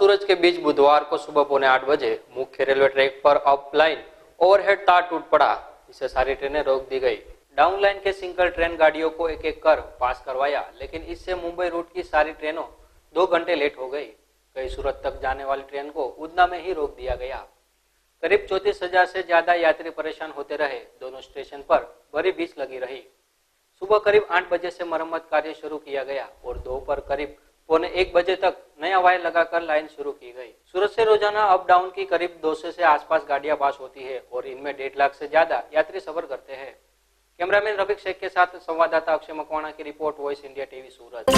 सूरज के बीच बुधवार को सुबह 7:45 मुख्य रेलवे ट्रैक पर अप लाइन ओवरहेड तार टूट पड़ा। इससे सारी ट्रेनें रोक दी गई। डाउन लाइन के सिंगल ट्रेन गाड़ियों को एक एक कर पास करवाया, लेकिन इससे मुंबई रूट की सारी ट्रेनों 2 घंटे लेट हो गई। कई सूरत तक जाने वाली ट्रेन को उधना में ही रोक दिया गया। करीब 34,000 से ज्यादा यात्री परेशान होते रहे। दोनों स्टेशन पर बड़ी भीड़ लगी रही। सुबह करीब 8 बजे से मरम्मत कार्य शुरू किया गया और दोपहर करीब 1:15 बजे तक नया वायर लगाकर लाइन शुरू की गई। सूरत से रोजाना अप डाउन की करीब 200 से आसपास गाड़ियां पास होती है और इनमें 1.5 लाख से ज्यादा यात्री सफर करते हैं। कैमरामैन रफीक शेख के साथ संवाददाता अक्षय मकवाना की रिपोर्ट, वॉइस इंडिया टीवी सूरत।